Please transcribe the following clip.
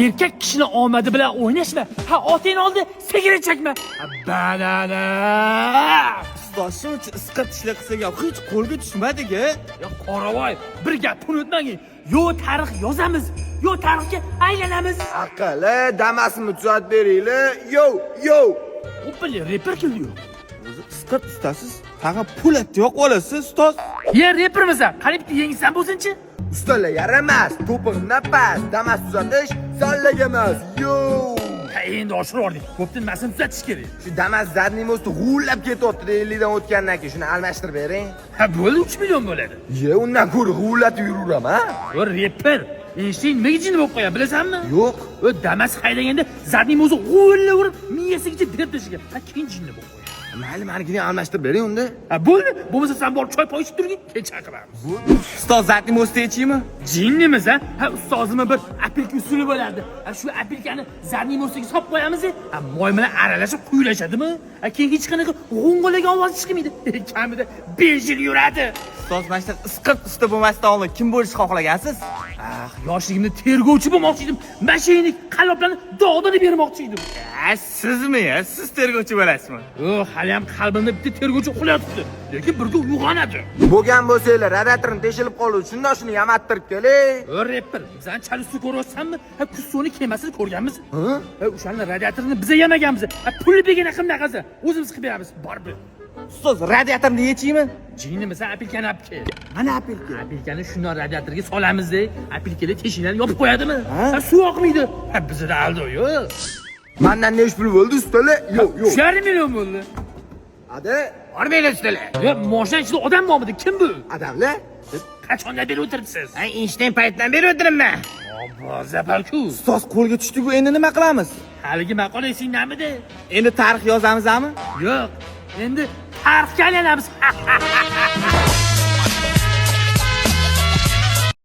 erkak kishini omadi bilan o'ynashma. Ha, oting oldi, sigaret chekma. Banana. Ustoz, shuncha isqat ishlar qilsak ham hech qo'lga tushmadi-ku. Ya qoravoy, bir gap unutmang. Yo tarix yozamiz, yo tarixga aylanamiz. Aqali, Damas'ni tuzatib beringlar. Yo. U bilan reper keldi. O'zi isqat ustasiz, tag'in pul atdi yo'q olasiz, ustoz. Ye repermisan? Qani bitta yengsan bo'lsin-chi? Ustalar yaramas, to'piq napas, Damas tuzatish sonlarga emas. Yo. Ha, endi oshirordik. Bo'pti, nimasini tuzatish kerak? Shu Damas zadniy mostni g'ullab ketyapti, 50 dan o'tgandan keyin shuni almashtirib bering. Ha, bo'ldi 3 million bo'ladi. Ye, undan ko'ra g'ullatib yuraveram, ha? O reper. Einstein nima jin bo'lib qo'ygan, bilasanmi? Yo'q. O Damas haydaganda zadniy o'zi g'ullab urib, miyasigacha dirib tashigan. Ha, keyin jinni bo'lib qo'ygan. Mayli, menigini almashtirib bering unda. Ha, bo'ldi. Bo'lmasa sen borib choy poyishib turgin, keyin chaqiramiz. Ustoz zatni mo'sti ichiymi? Jinnimiz ha? Ha, ustozimning bir apilka usuli bo'lardi. Ha, shu apilkani zadniy mo'stiga solib qo'yamiz. Ha, moy bilan aralashib quyulashadimi? Ha, keyin hech qanaqa g'o'ng'olagan ovoz chiqmaydi. Kamida 5 yil yuradi. Ustoz, mana shu isqat usta bo'lmasdan oldin kim bo'lishni xohlagansiz? Ah, yoshligimda tergovchi bo'lmoqchi edim. Mashinik qalloblarni dog'dini bermoqchi edim. Sizmi? Siz tergovchi bo'lasizmi? Hali ham qalbimda bitta tergovchi uxlayotibdi. Lekin birga uyg'onadi. Bo'lgan bo'lsanglar, radiatorni teshilib qoluvchi, shundan shuni yamattirib keling. Reper, bizani chalusni ko'ryapsanmi? Ha, Kussoni kemasini ko'rganmiz. Ha? Ha, o'shaning radiatorini biz yemaganmiz. Ha, pulni begona qilmaqasa, o'zimiz qilib beramiz. Baribir. Ustoz, radiatorni yechiymi? Jinnimiz apilkani olib kel. Mana apilka. Apilkani shundan radiatorga solamiz-da, apilkalar teshiklarni yopib qo'yadimi? Ha? Ha, suv oqmaydi. Ha, bizda aldo yo'q. Mendan ne ish pul bo'ldi, ustalar? Yo'q. 3,5 million bo'ldi. Ada, bormaylar ustalar. Ya, mashina ichida odam bormidi? Kim bu? Adamlar? Qachondan beri o'tiribsiz? Einstein paytdan beri o'tiribman. Zaparku. Ustoz, qo'lga tushdi-ku, endi nima qilamiz? Haligi maqola esingdamidi? Endi tarix yozamizmi? Yo'q. Endi tarixga aylanamiz.